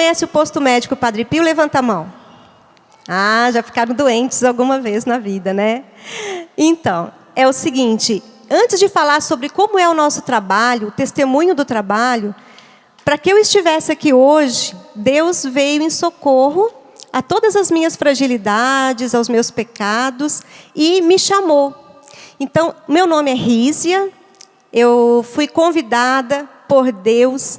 conhece o posto médico Padre Pio, levanta a mão. Ah, já ficaram doentes alguma vez na vida, né? Então, é o seguinte, antes de falar sobre como é o nosso trabalho, o testemunho do trabalho, para que eu estivesse aqui hoje, Deus veio em socorro a todas as minhas fragilidades, aos meus pecados, e me chamou. Então, meu nome é Rízia, eu fui convidada por Deus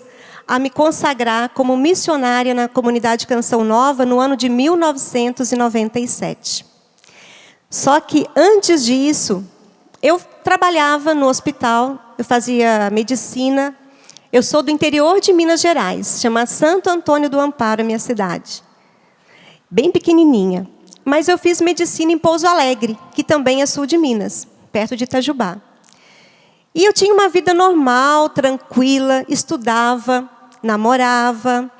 a me consagrar como missionária na comunidade Canção Nova no ano de 1997. Só que antes disso, eu trabalhava no hospital, eu fazia medicina. Eu sou do interior de Minas Gerais, chama Santo Antônio do Amparo, a minha cidade. Bem pequenininha. Mas eu fiz medicina em Pouso Alegre, que também é sul de Minas, perto de Itajubá. E eu tinha uma vida normal, tranquila, estudava, namorava.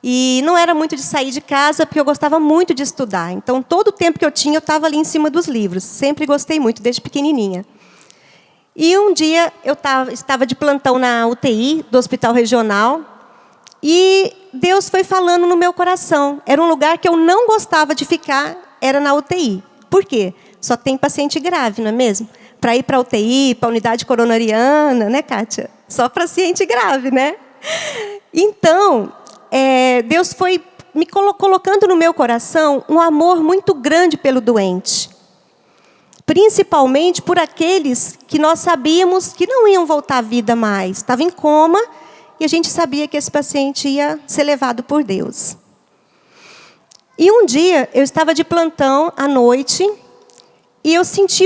E não era muito de sair de casa, porque eu gostava muito de estudar. Então, todo o tempo que eu tinha, eu estava ali em cima dos livros. Sempre gostei muito, desde pequenininha. E um dia, eu estava de plantão na UTI do Hospital Regional. E Deus foi falando no meu coração. Era um lugar que eu não gostava de ficar, era na UTI. Por quê? Só tem paciente grave, não é mesmo? Para ir para a UTI, para a unidade coronariana, né, Kátia? Só paciente grave, né? Então, Deus foi me colocando no meu coração um amor muito grande pelo doente. Principalmente por aqueles que nós sabíamos que não iam voltar à vida mais. Estava em coma e a gente sabia que esse paciente ia ser levado por Deus. E um dia, eu estava de plantão à noite e eu senti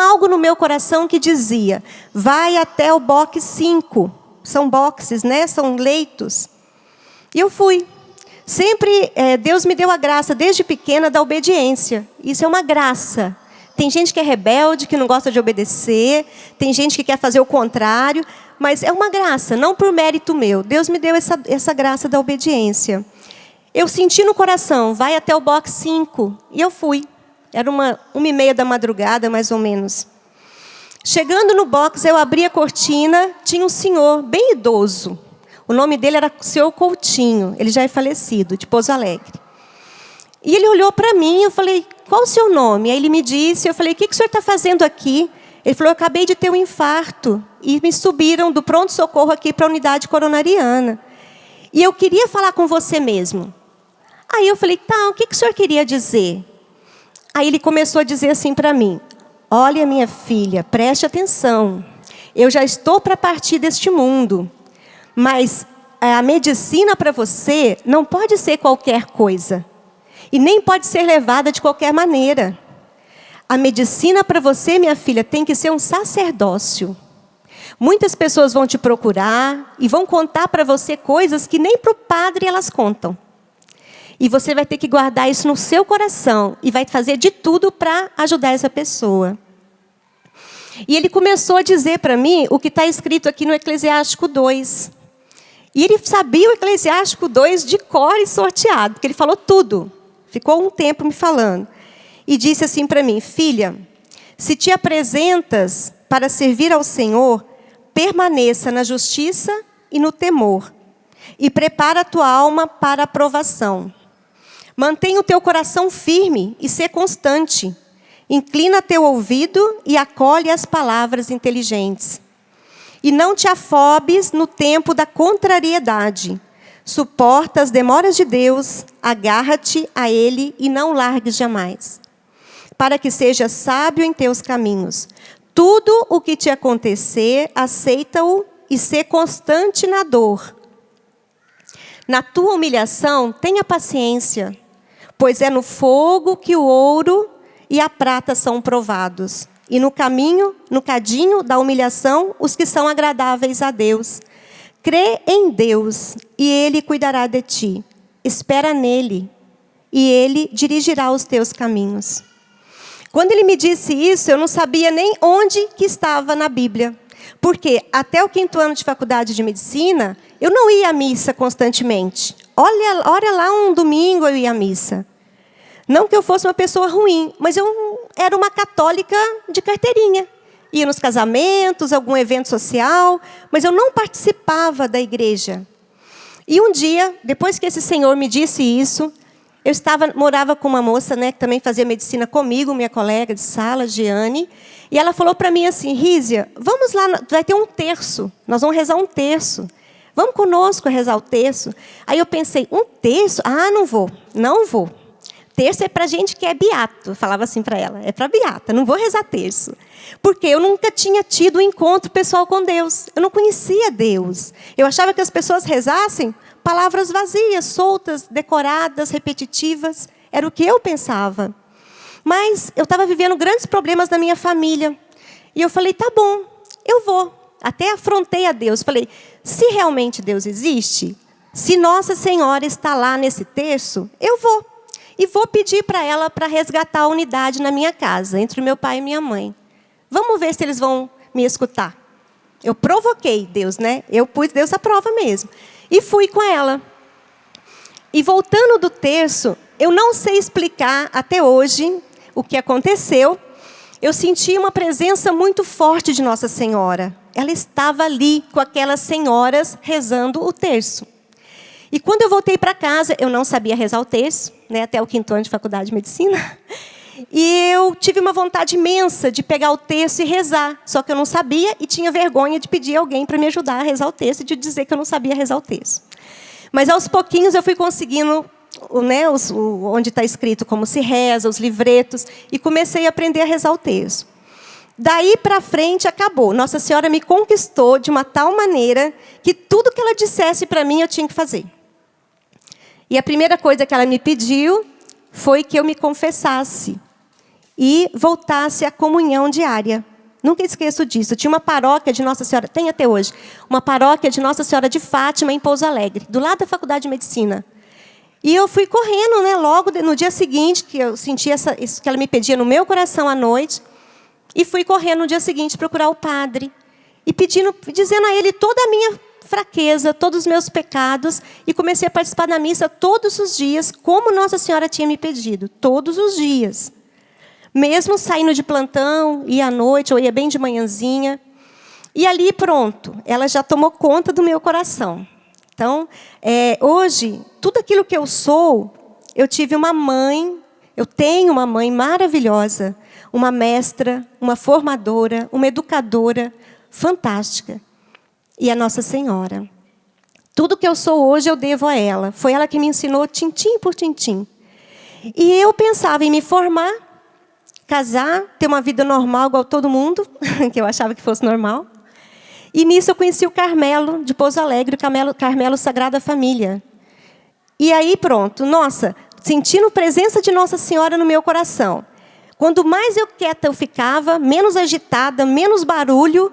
algo no meu coração que dizia: vai até o box 5. São boxes, né? São leitos. E eu fui. Sempre Deus me deu a graça, desde pequena, da obediência. Isso é uma graça. Tem gente que é rebelde, que não gosta de obedecer. Tem gente que quer fazer o contrário. Mas é uma graça, não por mérito meu. Deus me deu essa graça da obediência. Eu senti no coração, vai até o box 5. E eu fui. Era 1h30 da madrugada, mais ou menos. Chegando no box, eu abri a cortina, tinha um senhor bem idoso. O nome dele era o senhor Coutinho, ele já é falecido, de Pouso Alegre. E ele olhou para mim, eu falei, qual o seu nome? Aí ele me disse, eu falei, o que o senhor está fazendo aqui? Ele falou, eu acabei de ter um infarto. E me subiram do pronto-socorro aqui para a unidade coronariana. E eu queria falar com você mesmo. Aí eu falei, tá, o que o senhor queria dizer? Aí ele começou a dizer assim para mim, olha, minha filha, preste atenção. Eu já estou para partir deste mundo. Mas a medicina para você não pode ser qualquer coisa. E nem pode ser levada de qualquer maneira. A medicina para você, minha filha, tem que ser um sacerdócio. Muitas pessoas vão te procurar e vão contar para você coisas que nem para o padre elas contam. E você vai ter que guardar isso no seu coração e vai fazer de tudo para ajudar essa pessoa. E ele começou a dizer para mim o que está escrito aqui no Eclesiástico 2. E ele sabia o Eclesiástico 2 de cor e sorteado, porque ele falou tudo. Ficou um tempo me falando. E disse assim para mim, filha, se te apresentas para servir ao Senhor, permaneça na justiça e no temor. E prepara a tua alma para a provação. Mantenha o teu coração firme e ser constante. Inclina teu ouvido e acolhe as palavras inteligentes. E não te afobes no tempo da contrariedade. Suporta as demoras de Deus, agarra-te a Ele e não largues jamais. Para que sejas sábio em teus caminhos. Tudo o que te acontecer, aceita-o e sê constante na dor. Na tua humilhação, tenha paciência, pois é no fogo que o ouro e a prata são provados. E no cadinho da humilhação, os que são agradáveis a Deus. Crê em Deus, e Ele cuidará de ti. Espera nele, e Ele dirigirá os teus caminhos. Quando ele me disse isso, eu não sabia nem onde que estava na Bíblia. Porque até o 5º ano de faculdade de medicina, eu não ia à missa constantemente. Olha lá, um domingo eu ia à missa. Não que eu fosse uma pessoa ruim, mas eu era uma católica de carteirinha. Ia nos casamentos, algum evento social, mas eu não participava da igreja. E um dia, depois que esse senhor me disse isso, eu morava com uma moça, né, que também fazia medicina comigo, minha colega de sala, Giane, e ela falou para mim assim, Rízia, vamos lá, vai ter um terço, nós vamos rezar um terço. Vamos conosco rezar o terço. Aí eu pensei, um terço? Ah, não vou. Terço é para gente que é beato. Eu falava assim para ela, é para beata, não vou rezar terço. Porque eu nunca tinha tido um encontro pessoal com Deus. Eu não conhecia Deus. Eu achava que as pessoas rezassem palavras vazias, soltas, decoradas, repetitivas. Era o que eu pensava. Mas eu estava vivendo grandes problemas na minha família. E eu falei, tá bom, eu vou. Até afrontei a Deus. Falei, se realmente Deus existe, se Nossa Senhora está lá nesse terço, eu vou. E vou pedir para ela para resgatar a unidade na minha casa, entre o meu pai e minha mãe. Vamos ver se eles vão me escutar. Eu provoquei Deus, né? Eu pus Deus à prova mesmo. E fui com ela. E voltando do terço, eu não sei explicar até hoje o que aconteceu. Eu senti uma presença muito forte de Nossa Senhora. Ela estava ali com aquelas senhoras rezando o terço. E quando eu voltei para casa, eu não sabia rezar o terço, né, até o 5º ano de faculdade de medicina. E eu tive uma vontade imensa de pegar o terço e rezar. Só que eu não sabia e tinha vergonha de pedir alguém para me ajudar a rezar o terço e de dizer que eu não sabia rezar o terço. Mas aos pouquinhos eu fui conseguindo, né, onde está escrito como se reza, os livretos, e comecei a aprender a rezar o terço. Daí para frente acabou. Nossa Senhora me conquistou de uma tal maneira que tudo que ela dissesse para mim eu tinha que fazer. E a primeira coisa que ela me pediu foi que eu me confessasse e voltasse à comunhão diária. Nunca esqueço disso. Tinha uma paróquia de Nossa Senhora, tem até hoje, uma paróquia de Nossa Senhora de Fátima, em Pouso Alegre, do lado da Faculdade de Medicina. E eu fui correndo, né, logo no dia seguinte, que eu senti isso que ela me pedia no meu coração à noite, e fui correndo no dia seguinte procurar o padre, e dizendo a ele toda a minha fraqueza, todos os meus pecados, e comecei a participar da missa todos os dias, como Nossa Senhora tinha me pedido, todos os dias. Mesmo saindo de plantão, ia à noite, ou ia bem de manhãzinha. E ali, pronto, ela já tomou conta do meu coração. Então, hoje, tudo aquilo que eu sou, eu tive uma mãe, eu tenho uma mãe maravilhosa, uma mestra, uma formadora, uma educadora fantástica. E a Nossa Senhora. Tudo que eu sou hoje eu devo a ela. Foi ela que me ensinou tintim por tintim. E eu pensava em me formar, casar, ter uma vida normal igual todo mundo, que eu achava que fosse normal. E nisso eu conheci o Carmelo, de Pouso Alegre, o Carmelo Sagrada Família. E aí pronto, nossa, sentindo a presença de Nossa Senhora no meu coração. Quando mais eu quieta eu ficava, menos agitada, menos barulho,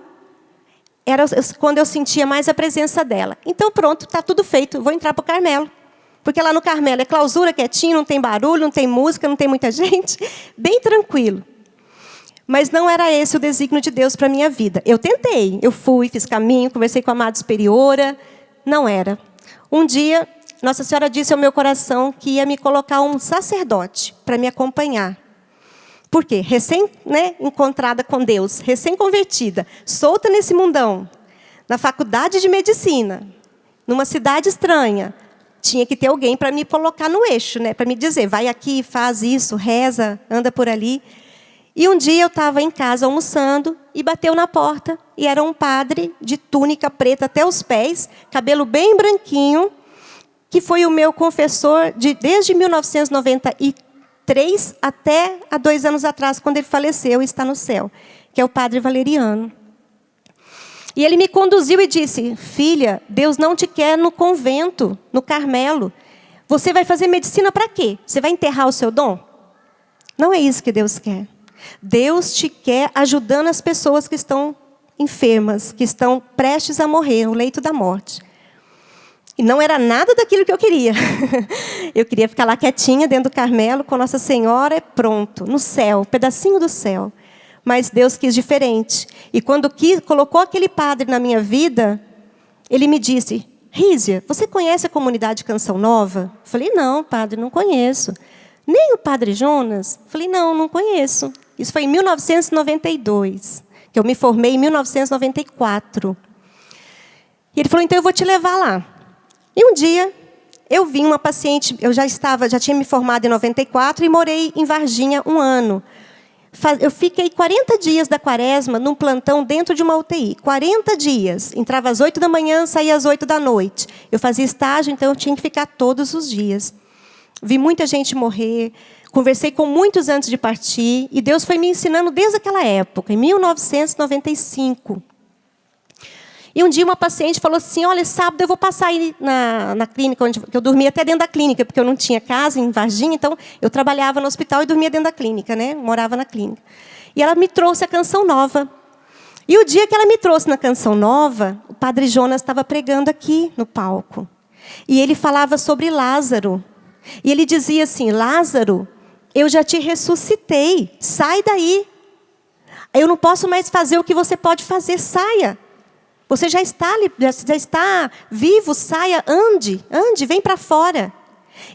era quando eu sentia mais a presença dela. Então pronto, está tudo feito, vou entrar para o Carmelo. Porque lá no Carmelo é clausura, quietinho, não tem barulho, não tem música, não tem muita gente, bem tranquilo. Mas não era esse o desígnio de Deus para a minha vida. Eu tentei, eu fui, fiz caminho, conversei com a Amada Superiora, não era. Um dia, Nossa Senhora disse ao meu coração que ia me colocar um sacerdote para me acompanhar. Por quê? Encontrada com Deus, recém-convertida, solta nesse mundão, na faculdade de medicina, numa cidade estranha, tinha que ter alguém para me colocar no eixo, né? Para me dizer, vai aqui, faz isso, reza, anda por ali. E um dia eu estava em casa almoçando e bateu na porta. E era um padre de túnica preta até os pés, cabelo bem branquinho, que foi o meu confessor desde 1993 até há 2 anos atrás, quando ele faleceu e está no céu, que é o padre Valeriano. E ele me conduziu e disse, filha, Deus não te quer no convento, no Carmelo. Você vai fazer medicina para quê? Você vai enterrar o seu dom? Não é isso que Deus quer. Deus te quer ajudando as pessoas que estão enfermas, que estão prestes a morrer, no leito da morte. E não era nada daquilo que eu queria. Eu queria ficar lá quietinha dentro do Carmelo, com Nossa Senhora, pronto, no céu, um pedacinho do céu. Mas Deus quis diferente. E quando colocou aquele padre na minha vida, ele me disse, Rízia, você conhece a comunidade Canção Nova? Eu falei, não, padre, não conheço. Nem o padre Jonas? Eu falei, não conheço. Isso foi em 1992, que eu me formei em 1994. E ele falou, então eu vou te levar lá. E um dia, eu vi uma paciente, já tinha me formado em 94 e morei em Varginha 1 ano. Eu fiquei 40 dias da quaresma num plantão dentro de uma UTI. 40 dias. Entrava às 8 da manhã, saía às 8 da noite. Eu fazia estágio, então eu tinha que ficar todos os dias. Vi muita gente morrer, conversei com muitos antes de partir, e Deus foi me ensinando desde aquela época, em 1995. E um dia uma paciente falou assim, olha, sábado eu vou passar aí na clínica, onde eu dormia até dentro da clínica, porque eu não tinha casa em Varginha, então eu trabalhava no hospital e dormia dentro da clínica, né? Morava na clínica. E ela me trouxe a Canção Nova. E o dia que ela me trouxe na Canção Nova, o padre Jonas estava pregando aqui no palco. E ele falava sobre Lázaro. E ele dizia assim, Lázaro, eu já te ressuscitei, sai daí. Eu não posso mais fazer o que você pode fazer, saia. Você já está vivo, saia, ande, vem para fora.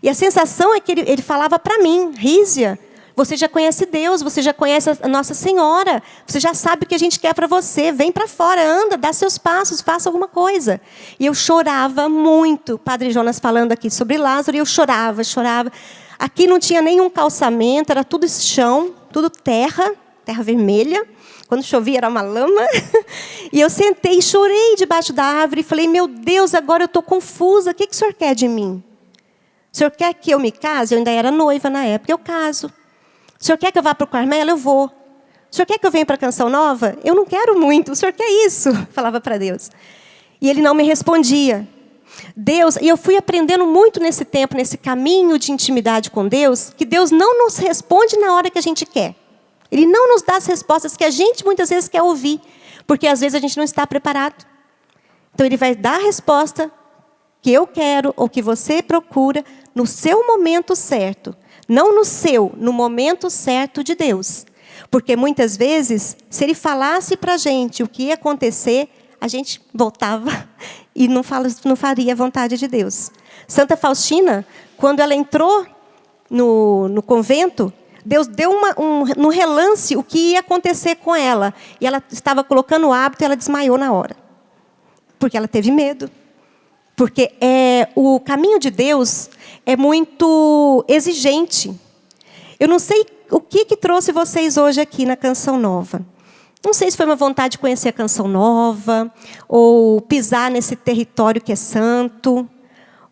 E a sensação é que ele falava para mim, Rízia, você já conhece Deus, você já conhece a Nossa Senhora, você já sabe o que a gente quer para você, vem para fora, anda, dá seus passos, faça alguma coisa. E eu chorava muito, o Padre Jonas falando aqui sobre Lázaro, e eu chorava. Aqui não tinha nenhum calçamento, era tudo chão, tudo terra vermelha. Quando chovia era uma lama. E eu sentei e chorei debaixo da árvore e falei, meu Deus, agora eu estou confusa, o que o senhor quer de mim? O senhor quer que eu me case? Eu ainda era noiva na época, eu caso. O senhor quer que eu vá para o Carmelo? Eu vou. O senhor quer que eu venha para a Canção Nova? Eu não quero muito, o senhor quer isso? Falava para Deus. E ele não me respondia. E eu fui aprendendo muito nesse tempo, nesse caminho de intimidade com Deus, que Deus não nos responde na hora que a gente quer. Ele não nos dá as respostas que a gente muitas vezes quer ouvir, porque às vezes a gente não está preparado. Então Ele vai dar a resposta que eu quero ou que você procura no seu momento certo. Não no seu, no momento certo de Deus. Porque muitas vezes, se Ele falasse para a gente o que ia acontecer, a gente voltava e não faria a vontade de Deus. Santa Faustina, quando ela entrou no convento, Deus deu no relance o que ia acontecer com ela. E ela estava colocando o hábito e ela desmaiou na hora. Porque ela teve medo. Porque o caminho de Deus é muito exigente. Eu não sei o que trouxe vocês hoje aqui na Canção Nova. Não sei se foi uma vontade de conhecer a Canção Nova, ou pisar nesse território que é santo,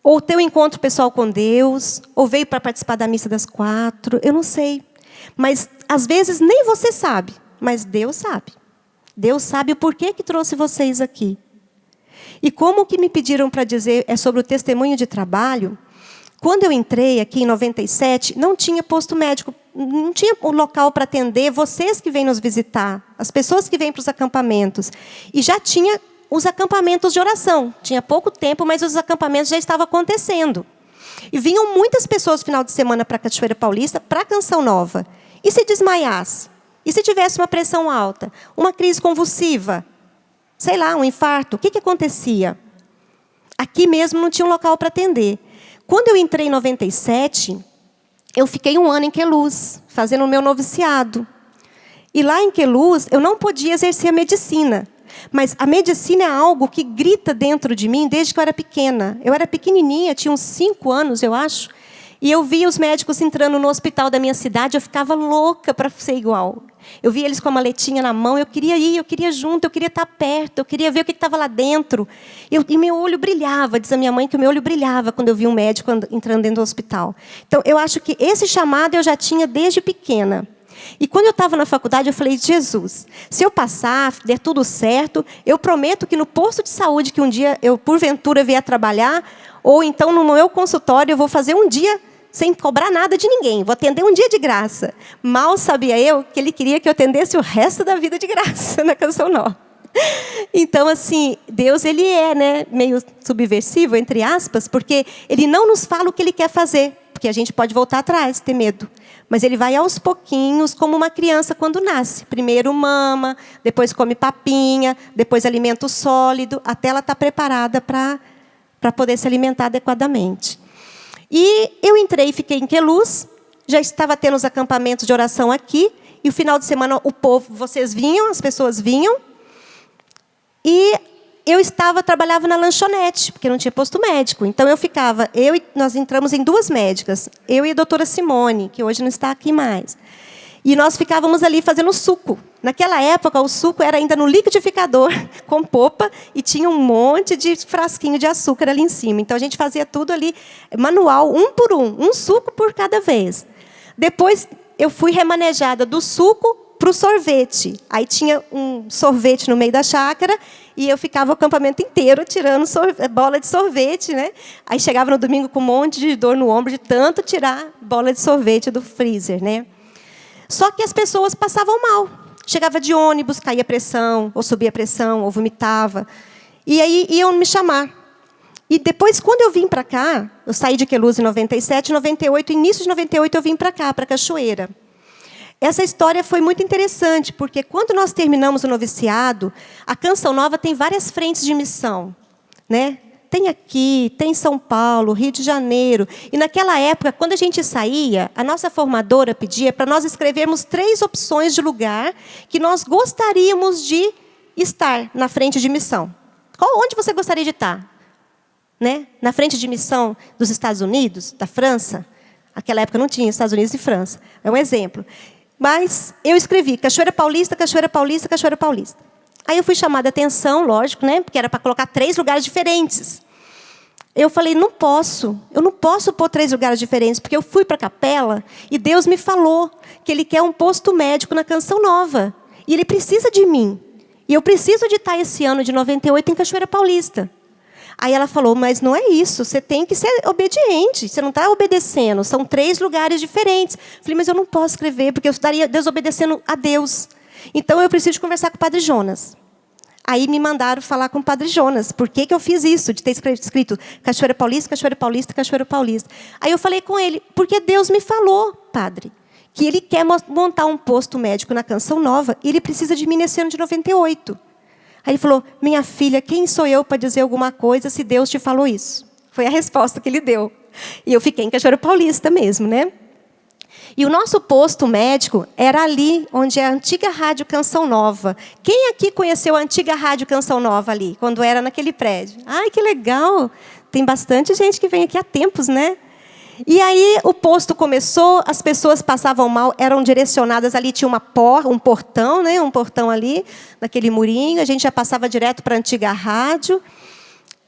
ou ter um encontro pessoal com Deus, ou veio para participar da missa das 4, eu não sei. Mas, às vezes, nem você sabe, mas Deus sabe. Deus sabe o porquê que trouxe vocês aqui. E como o que me pediram para dizer é sobre o testemunho de trabalho, quando eu entrei aqui em 97, não tinha posto médico, não tinha um local para atender vocês que vêm nos visitar, as pessoas que vêm para os acampamentos. E já tinha os acampamentos de oração. Tinha pouco tempo, mas os acampamentos já estavam acontecendo. E vinham muitas pessoas no final de semana para a Cachoeira Paulista, para a Canção Nova. E se desmaiasse? E se tivesse uma pressão alta? Uma crise convulsiva? Sei lá, um infarto? O que acontecia? Aqui mesmo não tinha um local para atender. Quando eu entrei em 97, eu fiquei 1 ano em Queluz, fazendo o meu noviciado. E lá em Queluz, eu não podia exercer a medicina. Mas a medicina é algo que grita dentro de mim desde que eu era pequena. Eu era pequenininha, tinha uns 5 anos, eu acho. E eu via os médicos entrando no hospital da minha cidade, eu ficava louca para ser igual. Eu via eles com a maletinha na mão, eu queria ir, eu queria junto, eu queria estar perto, eu queria ver o que estava lá dentro. E meu olho brilhava, diz a minha mãe que o meu olho brilhava quando eu via um médico entrando dentro do hospital. Então, eu acho que esse chamado eu já tinha desde pequena. E quando eu estava na faculdade, eu falei, Jesus, se eu passar, der tudo certo, eu prometo que no posto de saúde que um dia eu, porventura, vier trabalhar, ou então no meu consultório, eu vou fazer um dia sem cobrar nada de ninguém, vou atender um dia de graça. Mal sabia eu que ele queria que eu atendesse o resto da vida de graça na Canção Nova. Então, assim, Deus, ele é, né, meio subversivo, entre aspas, porque ele não nos fala o que ele quer fazer, porque a gente pode voltar atrás, ter medo. Mas ele vai aos pouquinhos, como uma criança quando nasce. Primeiro mama, depois come papinha, depois alimento sólido, até ela estar preparada para poder se alimentar adequadamente. E eu entrei e fiquei em Queluz, já estava tendo os acampamentos de oração aqui, e o final de semana o povo, vocês vinham, as pessoas vinham, e trabalhava na lanchonete, porque não tinha posto médico. Então nós entramos em 2 médicas, eu e a doutora Simone, que hoje não está aqui mais. E nós ficávamos ali fazendo suco. Naquela época, o suco era ainda no liquidificador, com polpa, e tinha um monte de frasquinho de açúcar ali em cima. Então, a gente fazia tudo ali, manual, um por um suco por cada vez. Depois, eu fui remanejada do suco para o sorvete. Aí tinha um sorvete no meio da chácara, e eu ficava o acampamento inteiro tirando bola de sorvete, né? Aí chegava no domingo com um monte de dor no ombro, de tanto tirar bola de sorvete do freezer, né? Só que as pessoas passavam mal. Chegava de ônibus, caía pressão, ou subia pressão, ou vomitava. E aí iam me chamar. E depois, quando eu vim para cá, eu saí de Queluz em 97, 98, início de 98 eu vim para cá, para Cachoeira. Essa história foi muito interessante, porque quando nós terminamos o noviciado, a Canção Nova tem várias frentes de missão, né? Tem aqui, tem em São Paulo, Rio de Janeiro. E naquela época, quando a gente saía, a nossa formadora pedia para nós escrevermos 3 opções de lugar que nós gostaríamos de estar na frente de missão. Onde você gostaria de estar? Né? Na frente de missão dos Estados Unidos, da França? Naquela época não tinha Estados Unidos e França. É um exemplo. Mas eu escrevi Cachoeira Paulista, Cachoeira Paulista, Cachoeira Paulista. Aí eu fui chamada a atenção, lógico, né? Porque era para colocar 3 lugares diferentes. Eu falei, eu não posso pôr 3 lugares diferentes, porque eu fui para a capela e Deus me falou que Ele quer um posto médico na Canção Nova. E Ele precisa de mim. E eu preciso de estar esse ano de 98 em Cachoeira Paulista. Aí ela falou, mas não é isso, você tem que ser obediente, você não está obedecendo, são 3 lugares diferentes. Eu falei, mas eu não posso escrever, porque eu estaria desobedecendo a Deus. Então, eu preciso conversar com o Padre Jonas. Aí me mandaram falar com o Padre Jonas. Por que eu fiz isso? De ter escrito Cachoeira Paulista, Cachoeira Paulista, Cachoeira Paulista. Aí eu falei com ele, porque Deus me falou, Padre, que Ele quer montar um posto médico na Canção Nova e Ele precisa de mim nesse ano de 98. Aí ele falou, minha filha, quem sou eu para dizer alguma coisa se Deus te falou isso? Foi a resposta que Ele deu. E eu fiquei em Cachoeira Paulista mesmo, né? E o nosso posto médico era ali, onde é a antiga Rádio Canção Nova. Quem aqui conheceu a antiga Rádio Canção Nova ali, quando era naquele prédio? Ai, que legal! Tem bastante gente que vem aqui há tempos, né? E aí o posto começou, as pessoas passavam mal, eram direcionadas ali, tinha um portão, né? Um portão ali, naquele murinho, a gente já passava direto para a antiga rádio.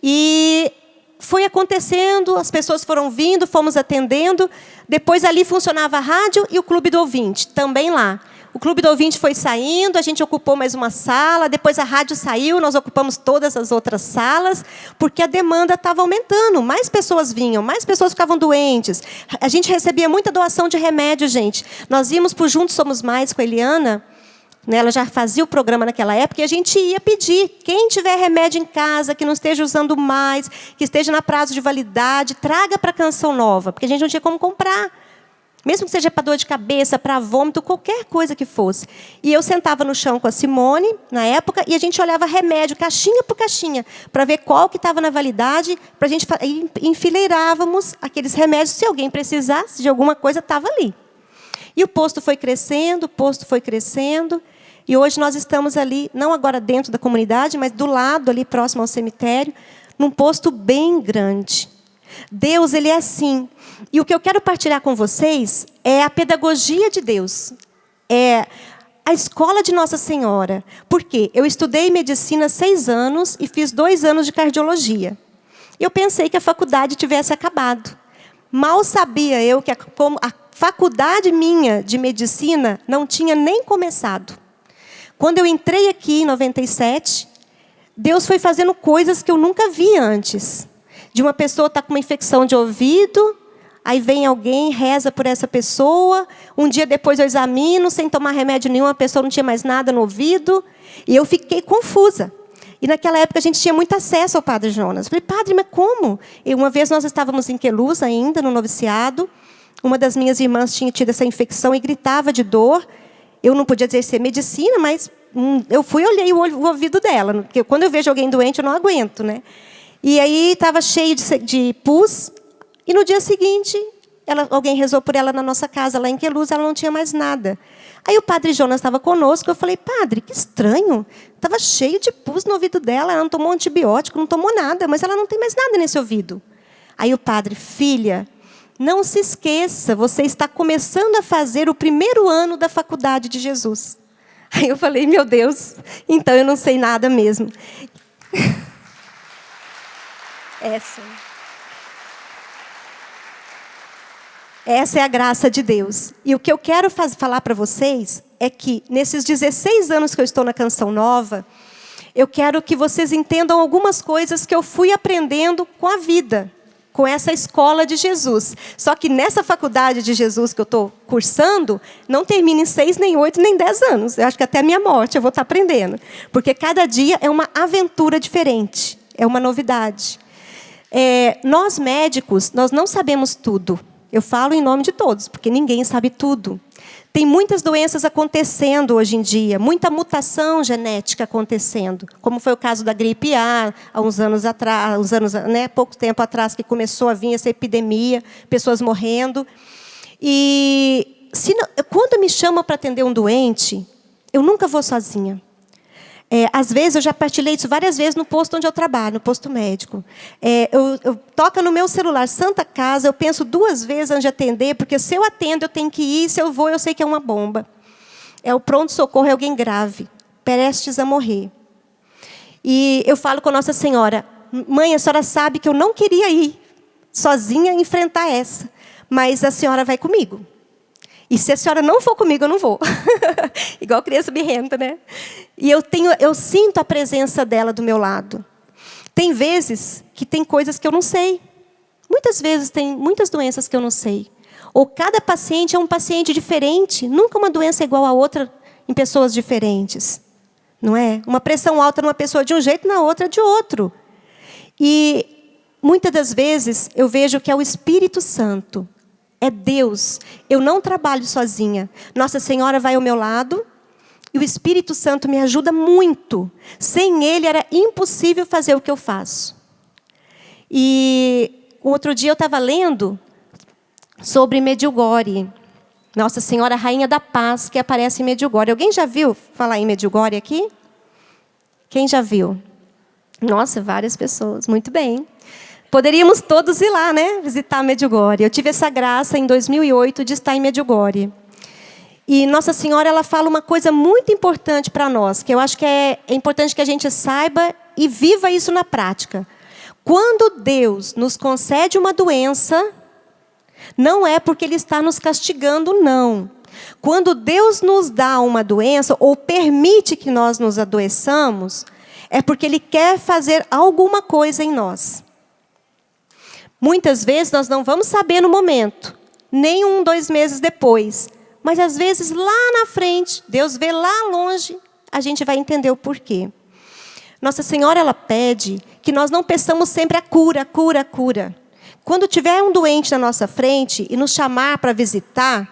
E foi acontecendo, as pessoas foram vindo, fomos atendendo. Depois ali funcionava a rádio e o Clube do Ouvinte, também lá. O Clube do Ouvinte foi saindo, a gente ocupou mais uma sala, depois a rádio saiu, nós ocupamos todas as outras salas, porque a demanda estava aumentando, mais pessoas vinham, mais pessoas ficavam doentes. A gente recebia muita doação de remédio, gente. Nós íamos para o Juntos Somos Mais com a Eliana, né, ela já fazia o programa naquela época, e a gente ia pedir, quem tiver remédio em casa, que não esteja usando mais, que esteja na prazo de validade, traga para a Canção Nova, porque a gente não tinha como comprar. Mesmo que seja para dor de cabeça, para vômito, qualquer coisa que fosse. E eu sentava no chão com a Simone, na época, e a gente olhava remédio, caixinha por caixinha, para ver qual que estava na validade, para a gente enfileirávamos aqueles remédios, se alguém precisasse de alguma coisa, estava ali. E o posto foi crescendo, e hoje nós estamos ali, não agora dentro da comunidade, mas do lado, ali próximo ao cemitério, num posto bem grande. Deus, Ele é assim. E o que eu quero partilhar com vocês é a pedagogia de Deus. É a escola de Nossa Senhora. Por quê? Eu estudei medicina 6 anos e fiz 2 anos de cardiologia. Eu pensei que a faculdade tivesse acabado. Mal sabia eu que a faculdade minha de medicina não tinha nem começado. Quando eu entrei aqui em 97, Deus foi fazendo coisas que eu nunca vi antes. De uma pessoa estar com uma infecção de ouvido, aí vem alguém, reza por essa pessoa, um dia depois eu examino, sem tomar remédio nenhum, a pessoa não tinha mais nada no ouvido, e eu fiquei confusa. E naquela época a gente tinha muito acesso ao Padre Jonas. Eu falei, Padre, mas como? E uma vez nós estávamos em Queluz ainda, no noviciado, uma das minhas irmãs tinha tido essa infecção e gritava de dor. Eu não podia exercer medicina, mas eu fui e olhei o ouvido dela, porque quando eu vejo alguém doente eu não aguento, né? E aí estava cheio de pus, e no dia seguinte Alguém rezou por ela na nossa casa, lá em Queluz, ela não tinha mais nada. Aí o padre Jonas estava conosco, eu falei, padre, que estranho. Estava cheio de pus no ouvido dela, ela não tomou antibiótico, não tomou nada, mas ela não tem mais nada nesse ouvido. Aí o padre, filha, não se esqueça, você está começando a fazer o primeiro ano da faculdade de Jesus. Aí eu falei, meu Deus, então eu não sei nada mesmo. Essa é a graça de Deus. E o que eu quero falar para vocês é que, nesses 16 anos que eu estou na Canção Nova, eu quero que vocês entendam algumas coisas que eu fui aprendendo com a vida, com essa escola de Jesus. Só que nessa faculdade de Jesus que eu estou cursando, não termina em 6, nem 8, nem 10 anos. Eu acho que até a minha morte eu vou estar aprendendo. Porque cada dia é uma aventura diferente, é uma novidade. Nós médicos, nós não sabemos tudo. Eu falo em nome de todos, porque ninguém sabe tudo. Tem muitas doenças acontecendo hoje em dia, muita mutação genética acontecendo, como foi o caso da gripe A, há uns anos atrás, pouco tempo atrás, que começou a vir essa epidemia, pessoas morrendo. E quando me chamam para atender um doente, eu nunca vou sozinha. Às vezes, eu já partilhei isso várias vezes no posto onde eu trabalho, no posto médico. Eu toco no meu celular, Santa Casa, eu penso 2 vezes antes de atender, porque se eu atendo, eu tenho que ir, se eu vou, eu sei que é uma bomba. É o pronto-socorro, é alguém grave, prestes a morrer. E eu falo com Nossa Senhora, mãe, a senhora sabe que eu não queria ir sozinha enfrentar essa, mas a senhora vai comigo. E se a senhora não for comigo, eu não vou. Igual criança birrenta, né? E eu sinto a presença dela do meu lado. Tem vezes que tem coisas que eu não sei. Muitas vezes tem muitas doenças que eu não sei. Ou cada paciente é um paciente diferente. Nunca uma doença é igual a outra em pessoas diferentes. Não é? Uma pressão alta numa pessoa de um jeito, na outra de outro. E muitas das vezes eu vejo que é o Espírito Santo. É Deus. Eu não trabalho sozinha. Nossa Senhora vai ao meu lado e o Espírito Santo me ajuda muito. Sem Ele era impossível fazer o que eu faço. E outro dia eu estava lendo sobre Medjugorje. Nossa Senhora Rainha da Paz, que aparece em Medjugorje. Alguém já viu falar em Medjugorje aqui? Quem já viu? Nossa, várias pessoas. Muito bem. Poderíamos todos ir lá, né? Visitar Medjugorje. Eu tive essa graça em 2008 de estar em Medjugorje. E Nossa Senhora, ela fala uma coisa muito importante para nós, que eu acho que é importante que a gente saiba e viva isso na prática. Quando Deus nos concede uma doença, não é porque Ele está nos castigando, não. Quando Deus nos dá uma doença, ou permite que nós nos adoeçamos, é porque Ele quer fazer alguma coisa em nós. Muitas vezes nós não vamos saber no momento, nem 1, 2 meses depois. Mas às vezes lá na frente, Deus vê lá longe, a gente vai entender o porquê. Nossa Senhora, ela pede que nós não peçamos sempre a cura, cura, cura. Quando tiver um doente na nossa frente e nos chamar para visitar,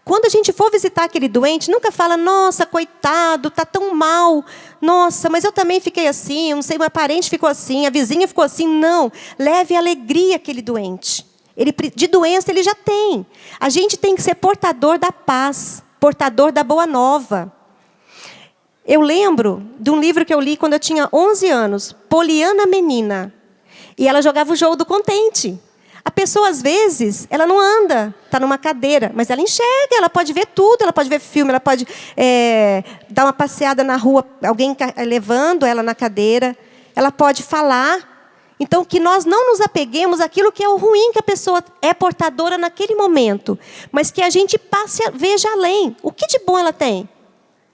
quando a gente for visitar aquele doente, nunca fala, nossa, coitado, está tão mal. Nossa, mas eu também fiquei assim, eu não sei, meu parente ficou assim, a vizinha ficou assim. Não, leve alegria àquele doente. De doença ele já tem. A gente tem que ser portador da paz, portador da boa nova. Eu lembro de um livro que eu li quando eu tinha 11 anos, Poliana Menina. E ela jogava o jogo do contente. A pessoa, às vezes, ela não anda, está numa cadeira, mas ela enxerga, ela pode ver tudo, ela pode ver filme, ela pode dar uma passeada na rua, alguém levando ela na cadeira, ela pode falar. Então, que nós não nos apeguemos àquilo que é o ruim que a pessoa é portadora naquele momento, mas que a gente passe a veja além. O que de bom ela tem?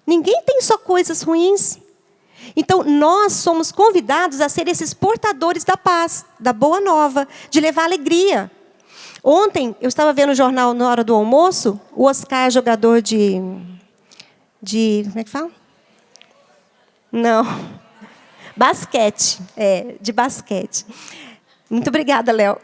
Ninguém tem só coisas ruins. Então, nós somos convidados a ser esses portadores da paz, da boa nova, de levar alegria. Ontem, eu estava vendo o jornal na hora do almoço, o Oscar, jogador de como é que fala? Não. Basquete. De basquete. Muito obrigada, Léo.